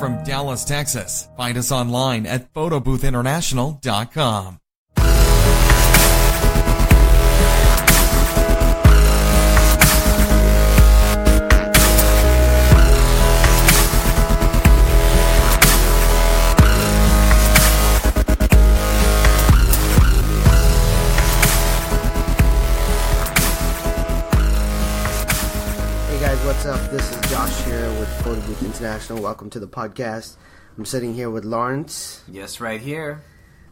from Dallas, Texas. Find us online at photoboothinternational.com. What's up? This is Josh here with Photo Booth International. Welcome to the podcast. I'm sitting here with Lawrence. Yes, right here.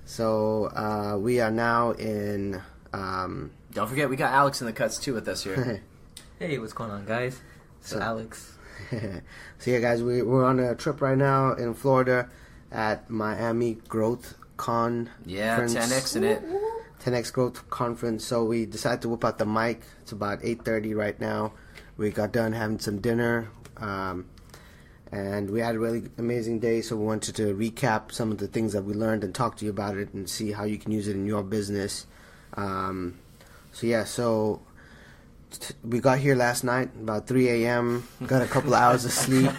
So we are now in... Don't forget, we got Alex in the cuts too with us here. Hey, what's going on, guys? So Alex. So yeah, guys, we're on a trip right now in Florida at Miami Growth Con. Yeah, 10X in it. 10X Growth Conference. So we decided to whip out the mic. It's about 8:30 right now. We got done having some dinner, and we had a really amazing day, so we wanted to recap some of the things that we learned and talk to you about it and see how you can use it in your business. So we got here last night about 3 a.m., got a couple of hours of sleep,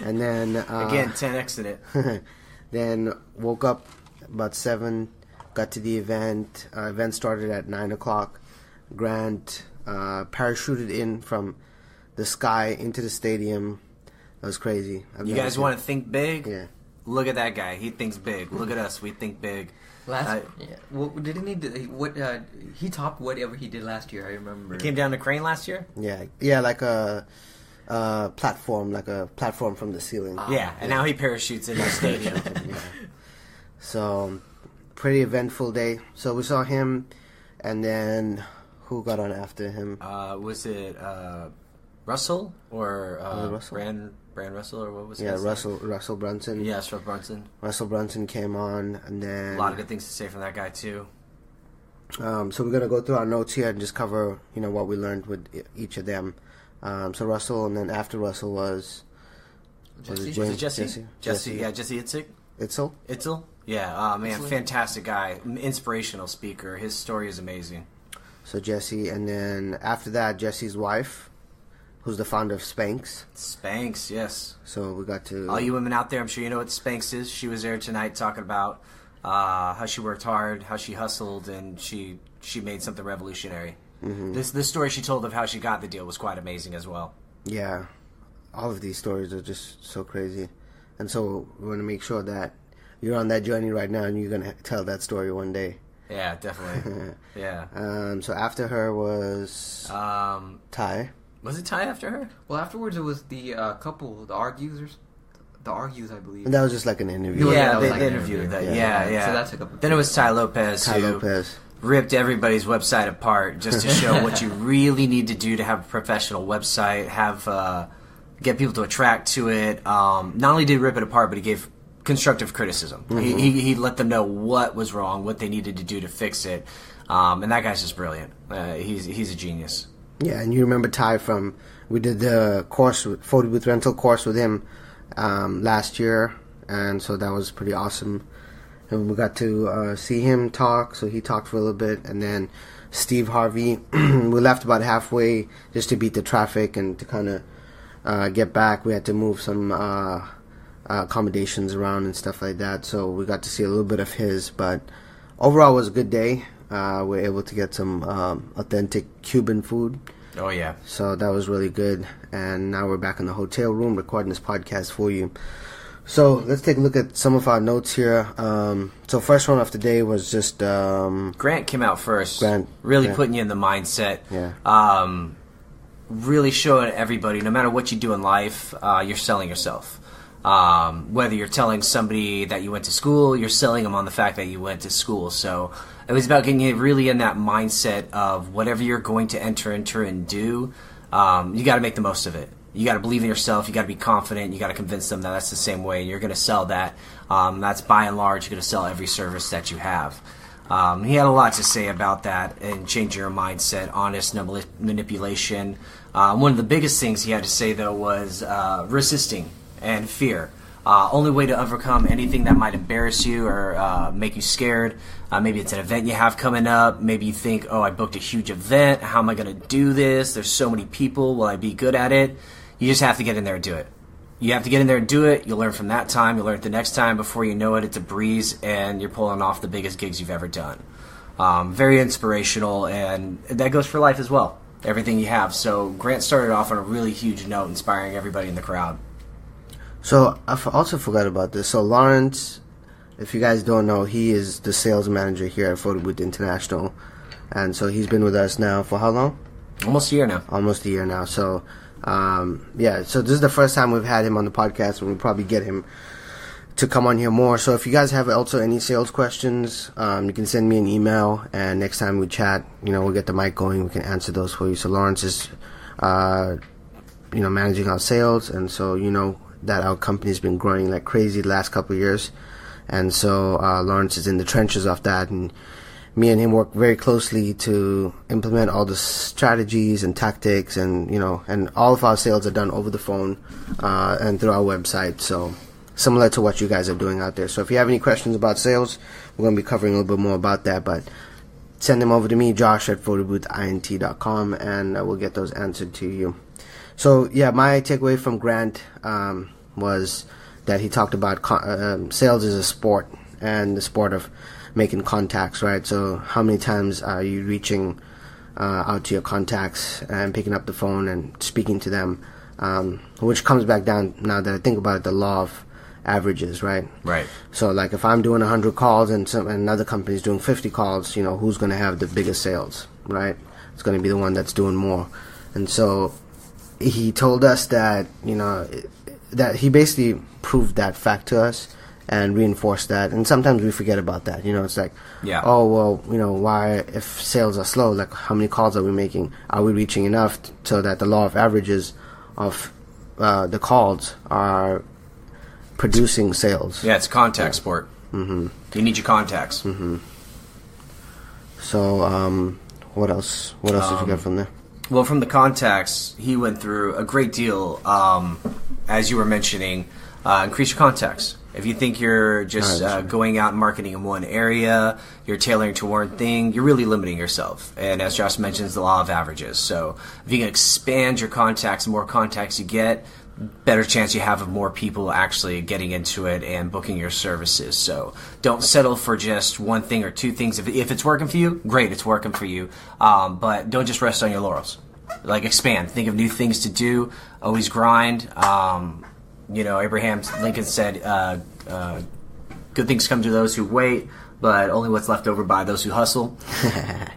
and then... Again, 10X in it. Then woke up about 7, got to the event. Event started at 9 o'clock. Grant parachuted in from the sky into the stadium. That was crazy. You guys want to think big? Yeah. Look at that guy. He thinks big. Look at us. We think big. Well, didn't he? He topped whatever he did last year. I remember. He came down to crane last year. Yeah, like a platform, from the ceiling. And now he parachutes into the stadium. Yeah. So, pretty eventful day. So we saw him, and then who got on after him? Was it Russell or Russell? Brand Russell, or what was it? Yeah, Russell Brunson. Yes, Russell Brunson. Russell Brunson came on, and then a lot of good things to say from that guy too. So we're gonna go through our notes here and just cover, what we learned with each of them. So Russell, and then after Russell was Jesse. James? Was it Jesse? Jesse. Yeah, Jesse Itzel. Yeah, man, fantastic guy, inspirational speaker. His story is amazing. So Jesse, and then after that, Jesse's wife, who's the founder of Spanx. Spanx, yes. So we got to... All you women out there, I'm sure you know what Spanx is. She was there tonight talking about how she worked hard, how she hustled, and she made something revolutionary. Mm-hmm. This story she told of how she got the deal was quite amazing as well. Yeah. All of these stories are just so crazy. And so we want to make sure that you're on that journey right now and you're going to tell that story one day. Yeah, definitely. Yeah. So after her was Ty. Was it Ty after her? Well, afterwards it was the couple, the Argues, I believe. And that was just like an interview. Yeah, they interviewed that. Yeah. So that took up. Then it was Ty Lopez. Ripped everybody's website apart just to show what you really need to do to have a professional website, get people to attract to it. Not only did he rip it apart, but he gave constructive criticism. Mm-hmm. He let them know what was wrong, what they needed to do to fix it, and that guy's just brilliant. He's a genius. Yeah, and you remember Ty we did the photo booth rental course with him last year, and so that was pretty awesome. And we got to see him talk, so he talked for a little bit, and then Steve Harvey, we left about halfway just to beat the traffic and to kind of get back. We had to move some accommodations around and stuff like that, so we got to see a little bit of his, but overall it was a good day. We were able to get some authentic Cuban food. Oh yeah, so that was really good. And now we're back in the hotel room recording this podcast for you. So let's take a look at some of our notes here. So first one of the day was just Grant came out first. Grant really putting you in the mindset. Yeah. Really showing everybody, no matter what you do in life, you're selling yourself. Whether you're telling somebody that you went to school, you're selling them on the fact that you went to school. So it was about getting you really in that mindset of whatever you're going to enter and do, you got to make the most of it. You got to believe in yourself. You got to be confident. You got to convince them that that's the same way. You're going to sell that. That's by and large, you're going to sell every service that you have. He had a lot to say about that and changing your mindset, honest, no manipulation. One of the biggest things he had to say, though, was resisting and fear. Only way to overcome anything that might embarrass you or make you scared. Maybe it's an event you have coming up. Maybe you think, oh, I booked a huge event. How am I going to do this? There's so many people. Will I be good at it? You just have to get in there and do it. you have to get in there and do it. You'll learn from that time. You'll learn it the next time. Before you know it, it's a breeze, and you're pulling off the biggest gigs you've ever done. Very inspirational, and that goes for life as well. Everything you have. So Grant started off on a really huge note, inspiring everybody in the crowd. So I also forgot about this. So Lawrence, if you guys don't know, he is the sales manager here at Photo Booth International, and so he's been with us now for how long? Almost a year now. Almost a year now. So, so this is the first time we've had him on the podcast, and we'll probably get him to come on here more. So if you guys have also any sales questions, you can send me an email, and next time we chat, we'll get the mic going. We can answer those for you. So Lawrence is, managing our sales, and so that our company's been growing like crazy the last couple of years, and so Lawrence is in the trenches of that, and me and him work very closely to implement all the strategies and tactics, and and all of our sales are done over the phone and through our website, so similar to what you guys are doing out there. So if you have any questions about sales, we're going to be covering a little bit more about that, but send them over to me, Josh at photoboothint.com, and we'll get those answered to you. So yeah, my takeaway from Grant was that he talked about sales is a sport, and the sport of making contacts, right? So how many times are you reaching out to your contacts and picking up the phone and speaking to them, which comes back down, now that I think about it, the law of averages, right? Right. So like if I'm doing 100 calls and another company's doing 50 calls, who's going to have the biggest sales, right? It's going to be the one that's doing more. And so he told us that, that he basically proved that fact to us and reinforced that. And sometimes we forget about that. It's like, yeah. Oh, well, why, if sales are slow, like how many calls are we making? Are we reaching enough so that the law of averages of the calls are producing sales? Yeah, it's a contact sport. Mm-hmm. You need your contacts. Mm-hmm. So, what else? What else did you get from there? Well, from the contacts, he went through a great deal. As you were mentioning, increase your contacts. If you think you're just going out and marketing in one area, you're tailoring to one thing, you're really limiting yourself. And as Josh mentions, the law of averages. So if you can expand your contacts, the more contacts you get, better chance you have of more people actually getting into it and booking your services. So don't settle for just one thing or two things. If it's working for you, great, it's working for you. But don't just rest on your laurels. Like, expand. Think of new things to do. Always grind. Abraham Lincoln said, good things come to those who wait, but only what's left over by those who hustle.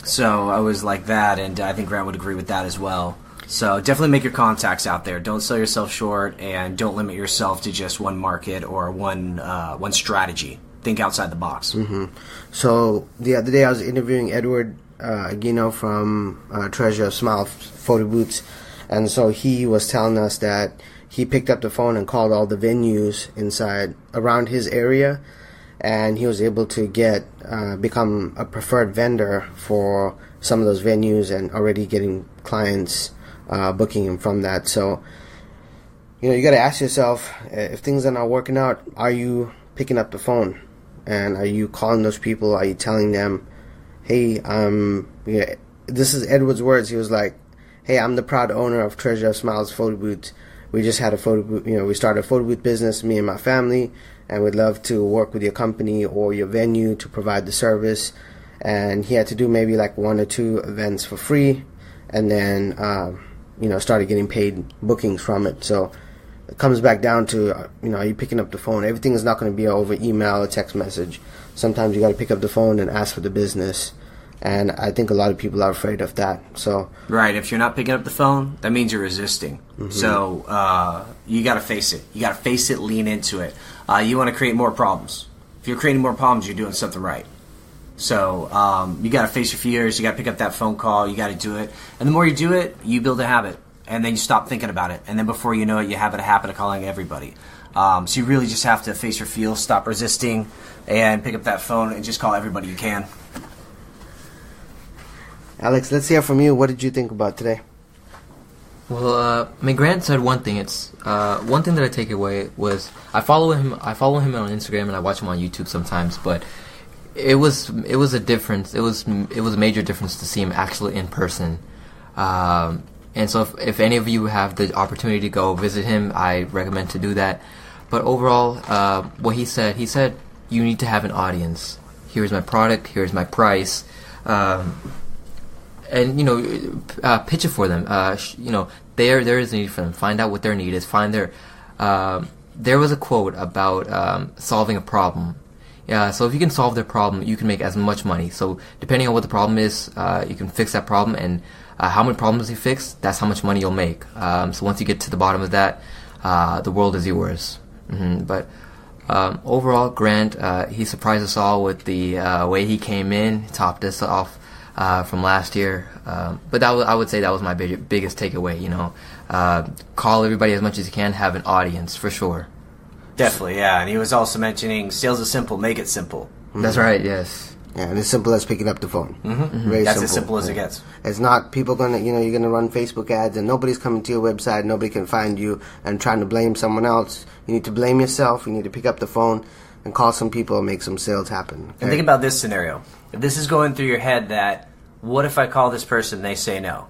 So I was like that, and I think Grant would agree with that as well. So definitely make your contacts out there. Don't sell yourself short, and don't limit yourself to just one market or one strategy. Think outside the box. Mm-hmm. So the other day I was interviewing Edward Aguino from Treasure of Smile Photo Booths, and so he was telling us that he picked up the phone and called all the venues around his area, and he was able to become a preferred vendor for some of those venues, and already getting clients booking him from that. So you got to ask yourself, if things are not working out, are you picking up the phone, and are you calling those people? Are you telling them, hey, this is Edward's words. He was like, hey, I'm the proud owner of Treasure of Smiles Photo Booth. We just had a photo booth, we started a photo booth business, me and my family, and we'd love to work with your company or your venue to provide the service. And he had to do maybe like 1 or 2 events for free, and then started getting paid bookings from it. So it comes back down to are you picking up the phone? Everything is not going to be over email or text message. Sometimes you got to pick up the phone and ask for the business, and I think a lot of people are afraid of that. So right, if you're not picking up the phone, that means you're resisting. Mm-hmm. So you got to face it. You got to face it. Lean into it. You want to create more problems. If you're creating more problems, you're doing something right. So you got to face your fears. You got to pick up that phone call. You got to do it. And the more you do it, you build a habit. And then you stop thinking about it. And then before you know it, you have a habit of calling everybody. So you really just have to face your feels, stop resisting, and pick up that phone and just call everybody you can. Alex, let's hear from you. What did you think about today? Well, Grant said one thing. It's one thing that I take away was I follow him on Instagram, and I watch him on YouTube sometimes. But it was a difference. It was a major difference to see him actually in person. And so if any of you have the opportunity to go visit him, I recommend to do that. But overall, what he said, you need to have an audience. Here's my product, here's my price, and pitch it for them. There is a need for them. Find out what their need is. Find their. There was a quote about solving a problem. Yeah, so if you can solve their problem, you can make as much money. So depending on what the problem is, you can fix that problem, and how many problems you fix, that's how much money you'll make. So once you get to the bottom of that, the world is yours. But overall, Grant, he surprised us all with the way he came in, topped us off from last year. But I would say that was my biggest takeaway. Call everybody as much as you can, have an audience for sure. Definitely, yeah. And he was also mentioning sales is simple, make it simple. That's right, yes. Yeah, and as simple as picking up the phone. Very That's simple. as simple as it gets. It's not people you're gonna run Facebook ads and nobody's coming to your website, nobody can find you and trying to blame someone else. You need to blame yourself. You need to pick up the phone and call some people and make some sales happen. Okay? And think about this scenario. If this is going through your head that, what if I call this person and they say no?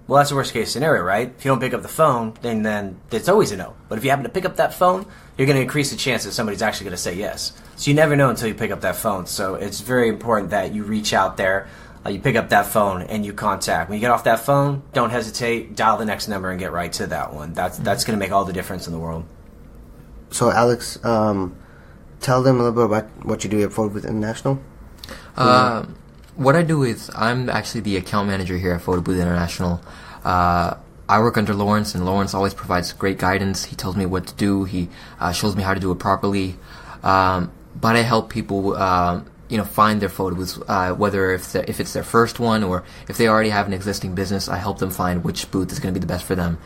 Well, that's the worst case scenario, right? If you don't pick up the phone, then it's always a no. But if you happen to pick up that phone, you're going to increase the chance that somebody's actually going to say yes. So you never know until you pick up that phone. So it's very important that you reach out there, you pick up that phone, and you contact. When you get off that phone, don't hesitate. Dial the next number and get right to that one. That's going to make all the difference in the world. So, Alex, tell them a little bit about what you do at Photo Booth International. What I do is I'm actually the account manager here at Photo Booth International. I work under Lawrence, and Lawrence always provides great guidance. He tells me what to do. He shows me how to do it properly. But I help people, find their photo booths, whether if it's their first one or if they already have an existing business. I help them find which booth is going to be the best for them.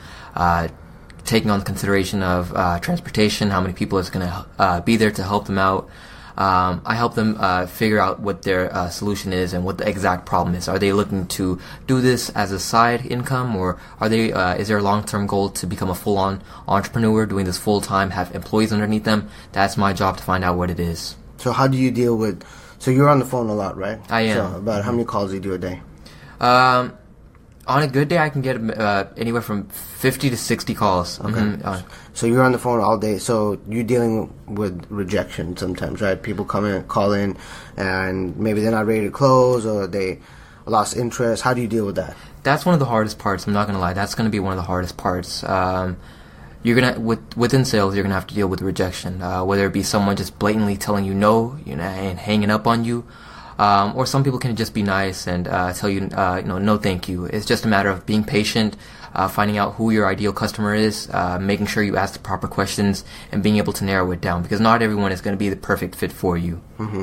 Taking on the consideration of transportation, how many people is going to be there to help them out. I help them figure out what their solution is and what the exact problem is. Are they looking to do this as a side income, or are they? Is there a long-term goal to become a full-on entrepreneur, doing this full-time, have employees underneath them? That's my job to find out what it is. So how do you deal with? So you're on the phone a lot, right? I am. So about how many calls do you do a day? On a good day, I can get anywhere from 50 to 60 calls. Okay. So you're on the phone all day. So you're dealing with rejection sometimes, right? People call in, and maybe they're not ready to close, or they lost interest. How do you deal with that? That's one of the hardest parts. I'm not gonna lie. That's gonna be one of the hardest parts. You're gonna within sales, you're gonna have to deal with rejection, whether it be someone just blatantly telling you no, and hanging up on you. Or some people can just be nice and tell you, no, thank you. It's just a matter of being patient, finding out who your ideal customer is, making sure you ask the proper questions, and being able to narrow it down, because not everyone is going to be the perfect fit for you.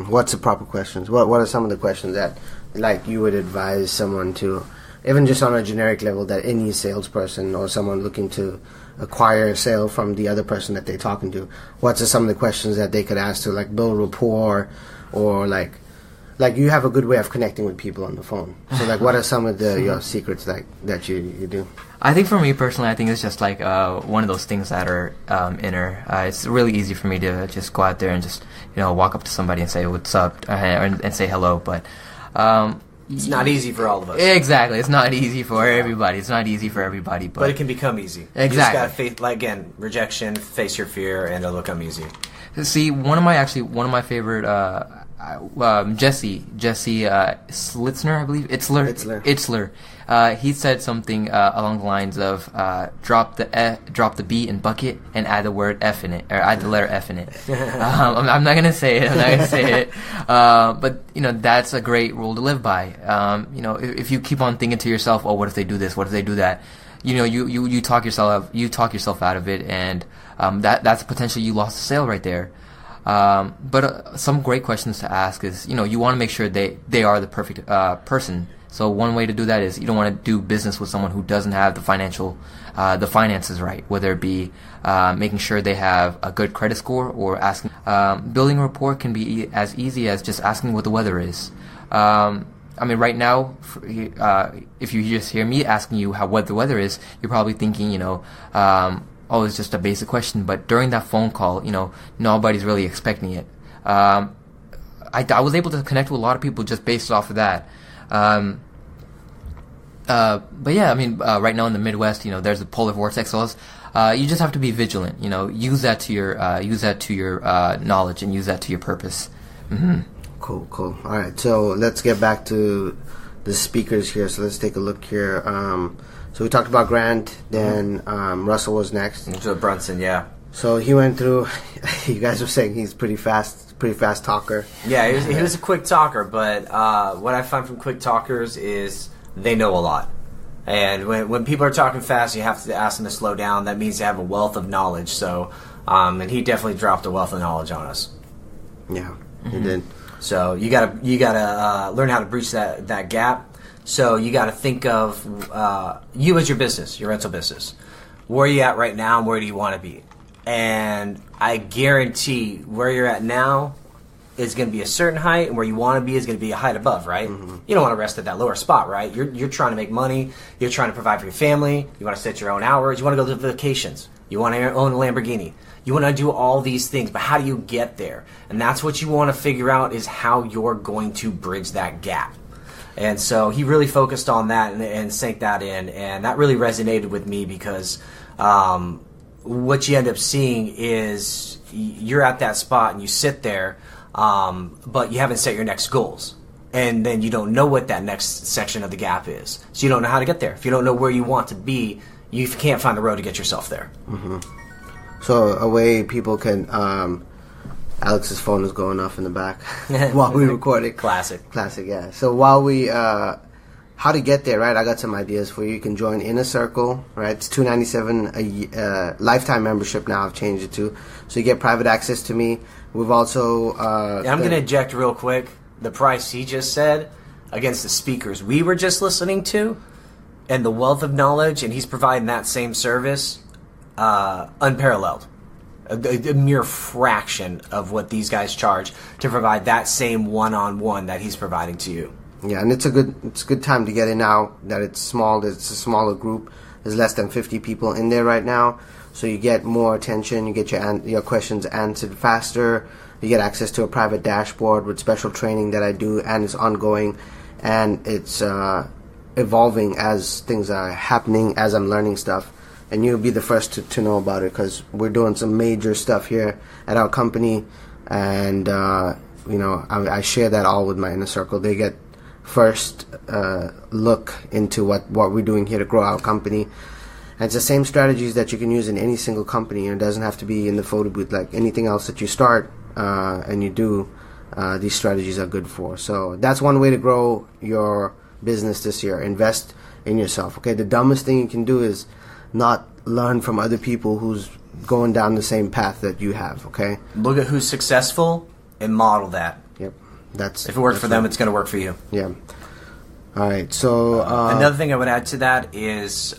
What's the proper questions? What are some of the questions that, like, you would advise someone to, even just on a generic level, that any salesperson or someone looking to acquire a sale from the other person that they're talking to, what's some of the questions that they could ask to, like, build rapport, or like you have a good way of connecting with people on the phone. So, like, what are some of your secrets that you do? I think for me personally, I think it's just like one of those things that are inner. It's really easy for me to just go out there and just walk up to somebody and say what's up and say hello. But it's not easy for all of us. Exactly, it's not easy for everybody. It's not easy for everybody, but it can become easy. Exactly. You just gotta rejection, face your fear, and it'll become easy. See, one of my favorite. Jesse Slitzner, I believe. Itzler. He said something along the lines of drop the B in bucket and add the word F in it, or add the letter F in it. I'm not gonna say it. But that's a great rule to live by. If you keep on thinking to yourself, oh, what if they do this? What if they do that? You talk yourself out of it, and that's potentially you lost a sale right there. But some great questions to ask is, you want to make sure they are the perfect person. So one way to do that is you don't want to do business with someone who doesn't have the finances right, whether it be making sure they have a good credit score, or asking. Building a rapport can be as easy as just asking what the weather is. Right now, if you just hear me asking you what the weather is, you're probably thinking, oh, it's just a basic question. But during that phone call, nobody's really expecting it. I was able to connect with a lot of people just based off of that. But yeah, I mean, right now in the Midwest, there's the polar vortex laws. You just have to be vigilant. Use that to your knowledge and use that to your purpose. Mm-hmm. Cool. All right, so let's get back to the speakers here. So let's take a look here. So we talked about Grant, then Russell was next. So Brunson, yeah. So he went through. You guys were saying he's pretty fast talker. Yeah, he was a quick talker, but what I find from quick talkers is they know a lot. And when people are talking fast, you have to ask them to slow down. That means they have a wealth of knowledge. So, and he definitely dropped a wealth of knowledge on us. Yeah, he did. So you gotta learn how to breach that gap. So you gotta think of you as your business, your rental business. Where are you at right now, and where do you want to be? And I guarantee where you're at now is going to be a certain height, and where you want to be is going to be a height above, right? Mm-hmm. You don't want to rest at that lower spot, right? You're trying to make money. You're trying to provide for your family. You want to set your own hours. You want to go to vacations. You want to own a Lamborghini. You want to do all these things, but how do you get there? And that's what you want to figure out, is how you're going to bridge that gap. And so he really focused on that and sank that in, and that really resonated with me, because what you end up seeing is you're at that spot and you sit there, but you haven't set your next goals. And then you don't know what that next section of the gap is. So you don't know how to get there. If you don't know where you want to be, you can't find the road to get yourself there. Mm-hmm. So a way people can... Alex's phone is going off in the back while we recorded. Classic, yeah. So while we... how to get there, right? I got some ideas for you. You can join Inner Circle, right? It's $297 a lifetime membership now. I've changed it to, so you get private access to me. We've also. I'm going to eject real quick. The price he just said against the speakers we were just listening to, and the wealth of knowledge, and he's providing that same service, unparalleled. A mere fraction of what these guys charge to provide that same one-on-one that he's providing to you. Yeah, and it's a good time to get in now that it's small. It's a smaller group. There's less than 50 people in there right now, so you get more attention. You get your questions answered faster. You get access to a private dashboard with special training that I do, and it's ongoing, and it's evolving as things are happening, as I'm learning stuff. And you'll be the first to know about it, because we're doing some major stuff here at our company, and I share that all with my Inner Circle. They get first look into what we're doing here to grow our company. And it's the same strategies that you can use in any single company. It doesn't have to be in the photo booth. Like anything else that you start and you do, these strategies are good for. So that's one way to grow your business this year. Invest in yourself. Okay, the dumbest thing you can do is not learn from other people who's going down the same path that you have. Okay, look at who's successful and model that. Yep. If it worked for them, it's going to work for you. Yeah. All right. So another thing I would add to that is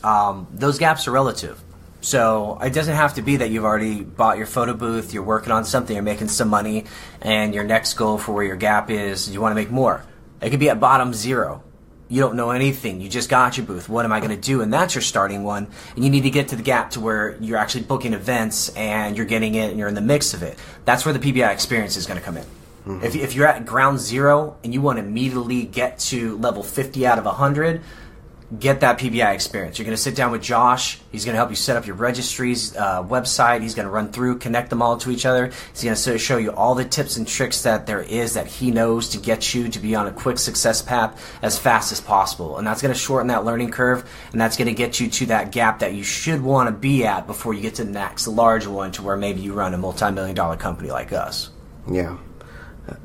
those gaps are relative. So it doesn't have to be that you've already bought your photo booth, you're working on something, you're making some money, and your next goal for where your gap is, you want to make more. It could be at bottom zero. You don't know anything. You just got your booth. What am I going to do? And that's your starting one. And you need to get to the gap to where you're actually booking events and you're getting it and you're in the mix of it. That's where the PBI experience is going to come in. Mm-hmm. If you're at ground zero and you want to immediately get to level 50 out of 100, get that PBI experience. You're going to sit down with Josh. He's going to help you set up your registry's website. He's going to run through, connect them all to each other. He's going to show you all the tips and tricks that there is that he knows to get you to be on a quick success path as fast as possible. And that's going to shorten that learning curve, and that's going to get you to that gap that you should want to be at before you get to the next large one, to where maybe you run a multi-million-dollar company like us. Yeah.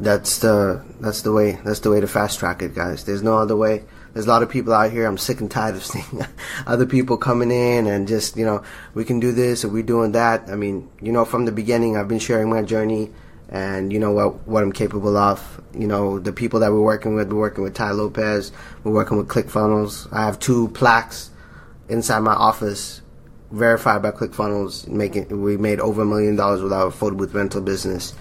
That's the way to fast track it, guys. There's no other way. There's a lot of people out here. I'm sick and tired of seeing other people coming in and just, we can do this or we're doing that. I mean, from the beginning, I've been sharing my journey and what I'm capable of. The people that we're working with Ty Lopez. We're working with ClickFunnels. I have 2 plaques inside my office verified by ClickFunnels. We made over $1 million with our photo booth rental business.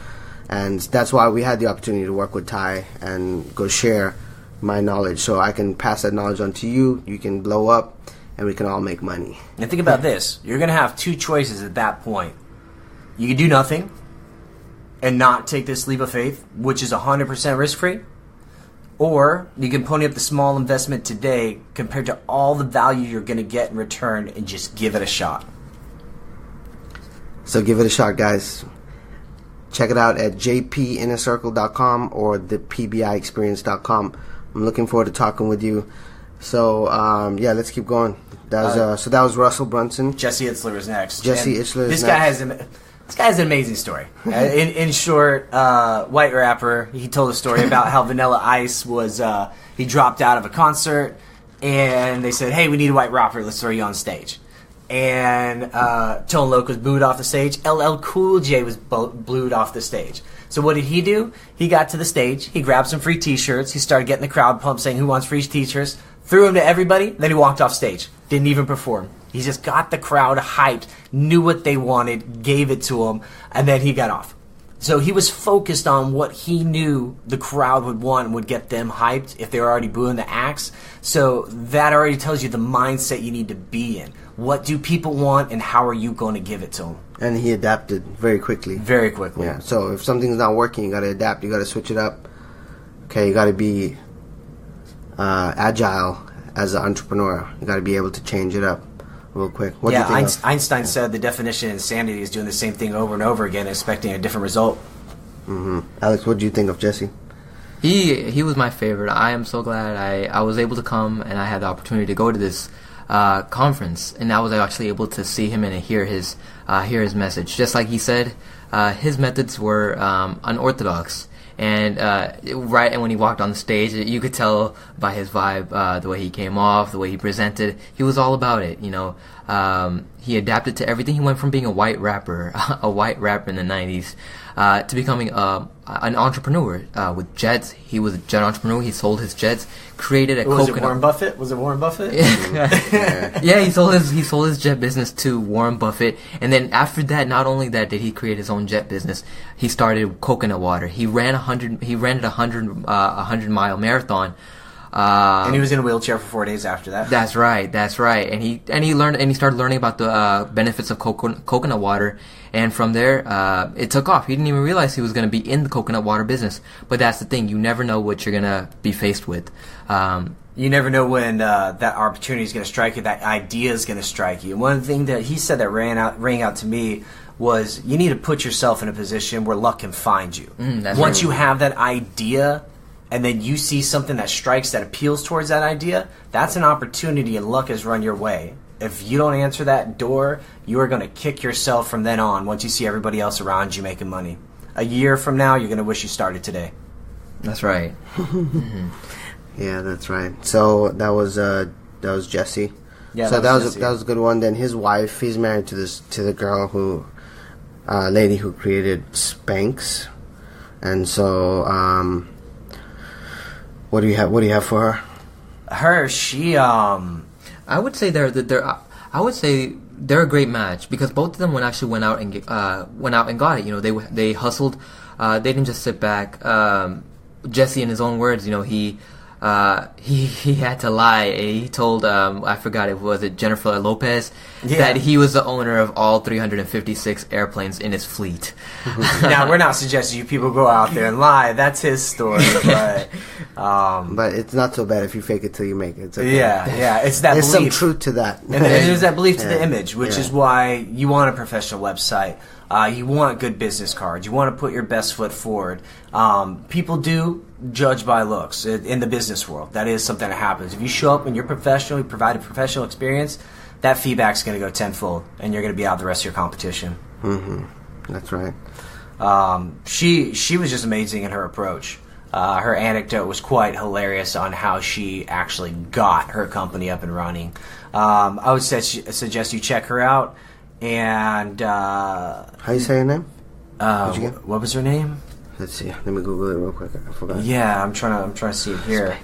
And that's why we had the opportunity to work with Ty and go share my knowledge, so I can pass that knowledge on to you. You can blow up, and we can all make money. And think about this. You're going to have 2 choices at that point. You can do nothing and not take this leap of faith, which is 100% risk-free, Or you can pony up the small investment today compared to all the value you're going to get in return and just give it a shot. So give it a shot, guys. Check it out at jpinnercircle.com or thepbiexperience.com. I'm looking forward to talking with you. So, let's keep going. That was Russell Brunson. Jesse Itzler is next. Jesse Itzler is next. This guy has an amazing story. In short, white rapper. He told a story about how Vanilla Ice was. He dropped out of a concert, and they said, "Hey, we need a white rapper. Let's throw you on stage." And Tone Loc was booed off the stage. LL Cool J was booed off the stage. So what did he do? He got to the stage. He grabbed some free T-shirts. He started getting the crowd pumped, saying, "Who wants free T-shirts?" Threw them to everybody. Then he walked off stage. Didn't even perform. He just got the crowd hyped, knew what they wanted, gave it to them, and then he got off. So he was focused on what he knew the crowd would want and would get them hyped if they were already booing the acts. So that already tells you the mindset you need to be in. What do people want, and how are you going to give it to them? And he adapted very quickly. Very quickly. Yeah. So if something's not working, you got to adapt. You got to switch it up. Okay. You got to be agile as an entrepreneur. You got to be able to change it up real quick. What do you think of? Einstein said the definition of insanity is doing the same thing over and over again, expecting a different result. Mm-hmm. Alex, what do you think of Jesse? He was my favorite. I am so glad I was able to come and I had the opportunity to go to this conference, and I was actually able to see him and hear his message. Just like he said, his methods were unorthodox. And and when he walked on the stage, you could tell by his vibe, the way he came off, the way he presented. He was all about it, you know. He adapted to everything. He went from being a white rapper in the 90s, to becoming an entrepreneur with jets. He was a jet entrepreneur. He sold his jets, created a coconut. Was it Warren Buffett? Was it Warren Buffett? Yeah, he sold his jet business to Warren Buffett, and then after that, not only that did he create his own jet business, he started coconut water. He ran a 100-mile marathon. And he was in a wheelchair for 4 days after that. That's right. And he started learning about the benefits of coconut water, and from there it took off. He didn't even realize he was going to be in the coconut water business. But that's the thing, you never know what you're going to be faced with. You never know when that opportunity is going to strike you, that idea is going to strike you. And one thing that he said that rang out to me was, you need to put yourself in a position where luck can find you. Once you have that idea, and then you see something that strikes, that appeals towards that idea, that's an opportunity, and luck has run your way. If you don't answer that door, you are going to kick yourself from then on once you see everybody else around you making money. A year from now, you're going to wish you started today. That's right. Yeah, that's right. So that was Jesse. Yeah, so that was a good one. Then his wife, he's married to the girl lady who created Spanx, and so what do you have for her? I would say they're a great match, because both of them went out and got it. You know, they hustled. They didn't just sit back. Jesse, in his own words, you know, he had to lie. He told I forgot Jennifer Lopez that he was the owner of all 356 airplanes in his fleet. Now, we're not suggesting you people go out there and lie. That's his story, but it's not so bad if you fake it till you make it. It's okay. Yeah, it's that there's belief. some truth to that. And there's that belief to the image, which is why you want a professional website. You want good business cards. You want to put your best foot forward. People do judge by looks in the business world. That is something that happens. If you show up and you're professional, you provide a professional experience, that feedback's going to go tenfold, and you're going to be out the rest of your competition. Mm-hmm. That's right. She was just amazing in her approach. Her anecdote was quite hilarious on how she actually got her company up and running. I would suggest you check her out. And how you say her name? What was her name? Let's see. Let me Google it real quick. I forgot. Yeah, I'm trying to see it here.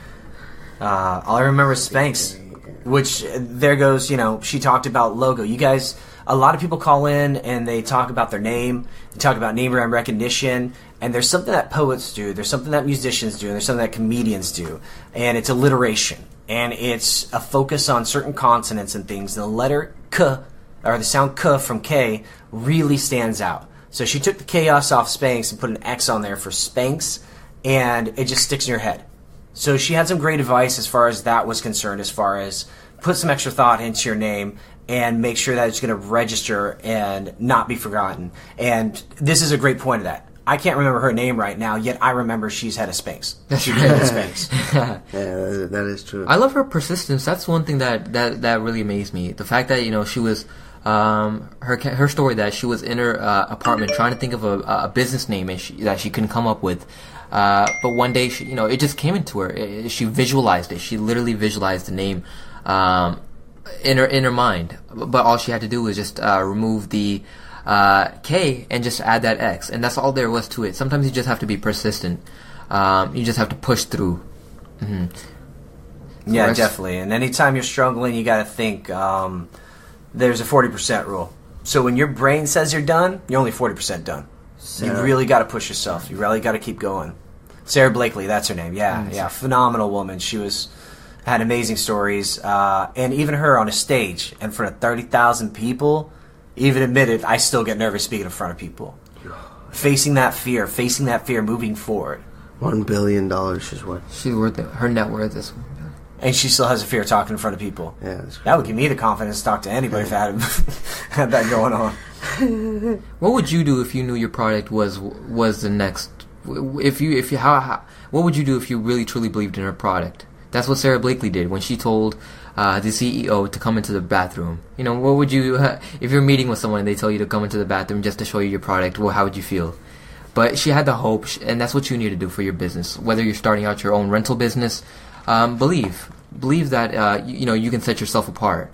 All I remember is Spanx, which there goes. You know, she talked about logo. You guys, a lot of people call in and they talk about their name. They talk about name brand recognition. And there's something that poets do. There's something that musicians do. And there's something that comedians do. And it's alliteration. And it's a focus on certain consonants and things. The letter K, or the sound K from K, really stands out. So she took the chaos off Spanx and put an X on there for Spanx, and it just sticks in your head. So she had some great advice as far as that was concerned, as far as put some extra thought into your name and make sure that it's going to register and not be forgotten. And this is a great point of that. I can't remember her name right now, yet I remember she's head of Spanx. That's She right. created Spanx. Yeah, that is true. I love her persistence. That's one thing that really amazed me. The fact that, you know, she was her story that she was in her apartment trying to think of a business name and that she couldn't come up with. But one day, she, you know, it just came into her. She visualized it. She literally visualized the name in her mind. But all she had to do was just remove the K and just add that X, and that's all there was to it. Sometimes you just have to be persistent. You just have to push through. Mm-hmm. Yeah, definitely. And anytime you're struggling, you got to think there's a 40% rule. So when your brain says you're done, you're only 40% done. You really got to push yourself. You really got to keep going. Sarah Blakely, that's her name. Yeah, phenomenal woman. She had amazing stories, and even her on a stage in front of 30,000 people. Even admitted, I still get nervous speaking in front of people. Facing that fear, moving forward. $1 billion is what she's worth it. Her net worth is. And she still has a fear talking in front of people. Yeah, that would give me the confidence to talk to anybody if I had that going on. What would you do if you knew your product was the next? What would you do if you really truly believed in her product? That's what Sarah Blakely did when she told the CEO to come into the bathroom. You know, what would you, if you're meeting with someone and they tell you to come into the bathroom just to show you your product, well, how would you feel? But she had the hope, and that's what you need to do for your business. Whether you're starting out your own rental business, believe that, you can set yourself apart.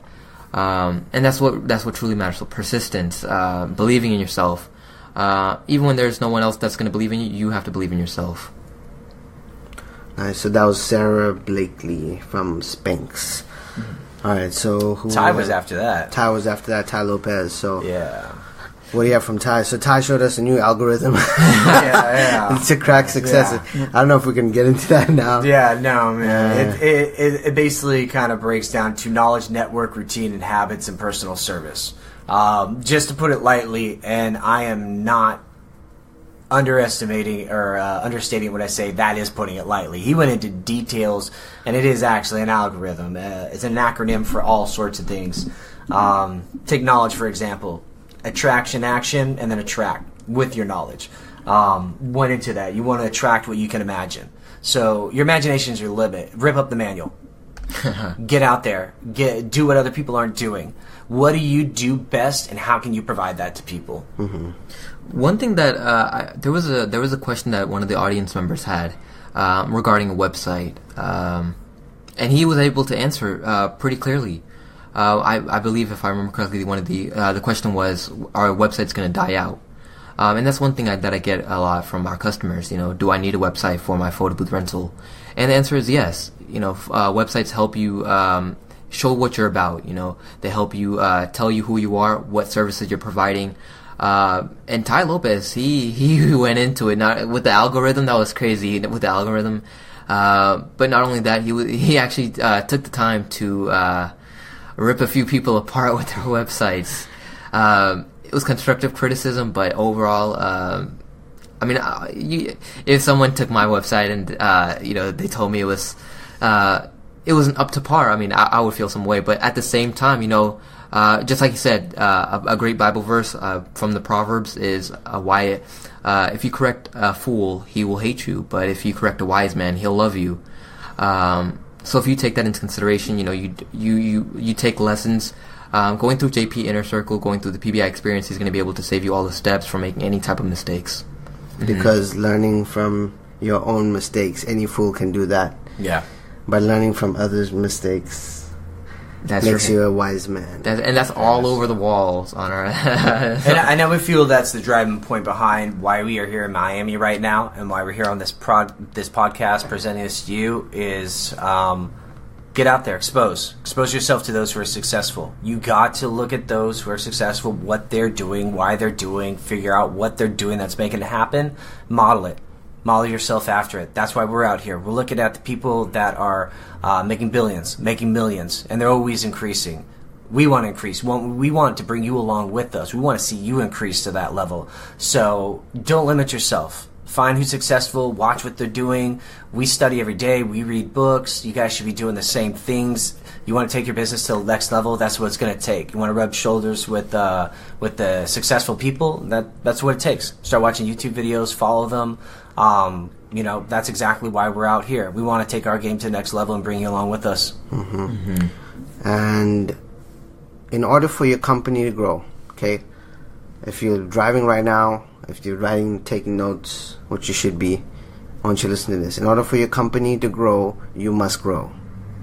And that's what truly matters. So persistence, believing in yourself. Even when there's no one else that's going to believe in you, you have to believe in yourself. Nice. So that was Sarah Blakely from Spanx. Mm-hmm. All right. So Ty was after that. Ty Lopez. So yeah. What do you have from Ty? So Ty showed us a new algorithm yeah. to crack success. Yeah. I don't know if we can get into that now. Yeah, no, man. It basically kind of breaks down to knowledge, network, routine, and habits, and personal service. Just to put it lightly, and I am not underestimating or understating what I say, that is putting it lightly. He went into details, and it is actually an algorithm. It's an acronym for all sorts of things. Take knowledge, for example. Attraction, action, and then attract with your knowledge. Went into that. You want to attract what you can imagine. So your imagination is your limit. Rip up the manual. Get out there. Do what other people aren't doing. What do you do best, and how can you provide that to people? Mm-hmm. One thing that there was a question that one of the audience members had regarding a website, and he was able to answer pretty clearly. I believe, if I remember correctly, one of the question was, "Are websites going to die out?" And that's one thing that I get a lot from our customers. You know, do I need a website for my photo booth rental? And the answer is yes. You know, websites help you show what you're about. You know, they help you tell you who you are, what services you're providing. And Ty Lopez, he went into it not with the algorithm. That was crazy with the algorithm. But not only that, he actually took the time to rip a few people apart with their websites. It was constructive criticism, but overall, if someone took my website and they told me it wasn't up to par, I mean, I would feel some way. But at the same time, just like you said, a great Bible verse from the Proverbs is why if you correct a fool, he will hate you, but if you correct a wise man, he'll love you. So if you take that into consideration, you take lessons. Going through JP Inner Circle, going through the PBI experience, he's going to be able to save you all the steps from making any type of mistakes. Because learning from your own mistakes, any fool can do that. Yeah. But learning from others' mistakes makes you a wise man. And that's all over the walls on our... And I know we feel that's the driving point behind why we are here in Miami right now, and why we're here on this podcast presenting this to you is... get out there, expose yourself to those who are successful. You got to look at those who are successful, what they're doing, why they're doing, figure out what they're doing that's making it happen, model it. Model yourself after it. That's why we're out here. We're looking at the people that are making billions, making millions, and they're always increasing. We want to increase. We want to bring you along with us. We want to see you increase to that level. So don't limit yourself. Find who's successful. Watch what they're doing. We study every day. We read books. You guys should be doing the same things. You want to take your business to the next level. That's what it's going to take. You want to rub shoulders with the successful people. That's what it takes. Start watching YouTube videos. Follow them. That's exactly why we're out here. We want to take our game to the next level and bring you along with us. Mm-hmm. Mm-hmm. And in order for your company to grow, okay, if you're driving right now, if you're taking notes, which you should be, I want you to listen to this. In order for your company to grow, you must grow.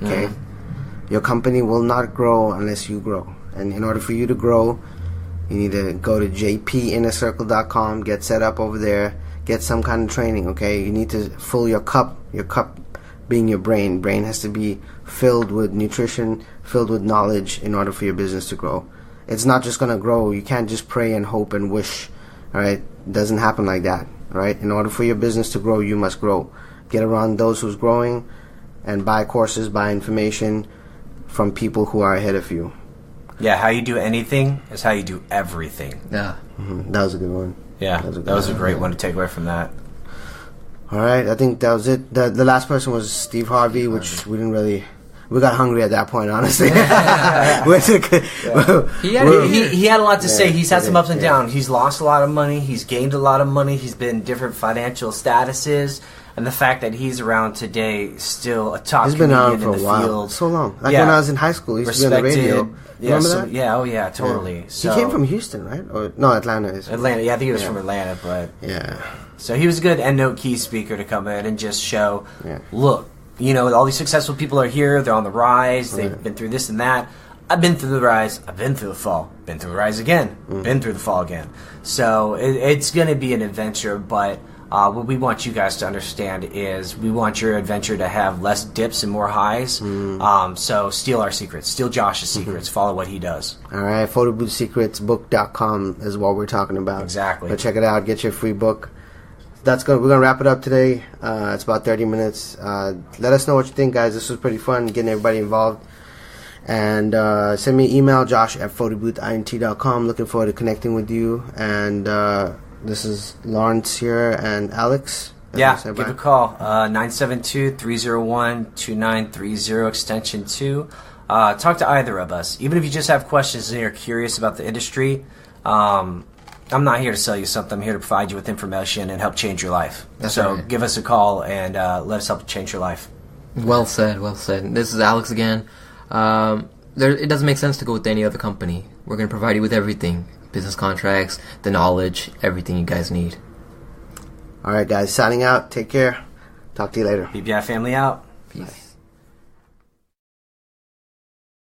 Okay? Mm-hmm. Your company will not grow unless you grow. And in order for you to grow, you need to go to jpinnercircle.com, get set up over there, get some kind of training, okay? You need to fill your cup being your brain. Brain has to be filled with nutrition, filled with knowledge in order for your business to grow. It's not just going to grow. You can't just pray and hope and wish, all right? It doesn't happen like that, all right? In order for your business to grow, you must grow. Get around those who's growing and buy courses, buy information from people who are ahead of you. Yeah, how you do anything is how you do everything. Yeah. Mm-hmm. That was a good one. Yeah, that was a great one to take away from that. All right, I think that was it. The last person was Steve Harvey, which we didn't really... We got hungry at that point, honestly. He had a lot to say. He's had some ups and downs. He's lost a lot of money. He's gained a lot of money. He's been in different financial statuses. And the fact that he's around today, still a top comedian in the field. He's been around for a while. So long. Like when I was in high school, he used to be on the radio. Remember that? Yeah, oh yeah, totally. Yeah. So, he came from Houston, right? Or no, Atlanta is. Atlanta, yeah, I think he was from Atlanta, but... Yeah. So he was a good EndNote key speaker to come in and just show, look, all these successful people are here, they're on the rise, they've been through this and that. I've been through the rise, I've been through the fall, been through the rise again, been through the fall again. So it's going to be an adventure, but what we want you guys to understand is we want your adventure to have less dips and more highs. So steal our secrets, steal Josh's secrets, follow what he does. All right, photoboothsecretsbook.com is what we're talking about. Exactly. But check it out, get your free book. We're gonna wrap it up today. It's about 30 minutes. Let us know what you think, guys. This was pretty fun, getting everybody involved. And send me an email, josh@photobootint.com. Looking forward to connecting with you. And this is Lawrence here and Alex. Yeah, give a call. 972-301-2930, extension 2. Talk to either of us. Even if you just have questions and you're curious about the industry, I'm not here to sell you something. I'm here to provide you with information and help change your life. That's right. Give us a call and let us help change your life. Well said, well said. This is Alex again. It doesn't make sense to go with any other company. We're going to provide you with everything. Business contracts, the knowledge, everything you guys need. All right, guys. Signing out. Take care. Talk to you later. BPI family out. Peace. Bye.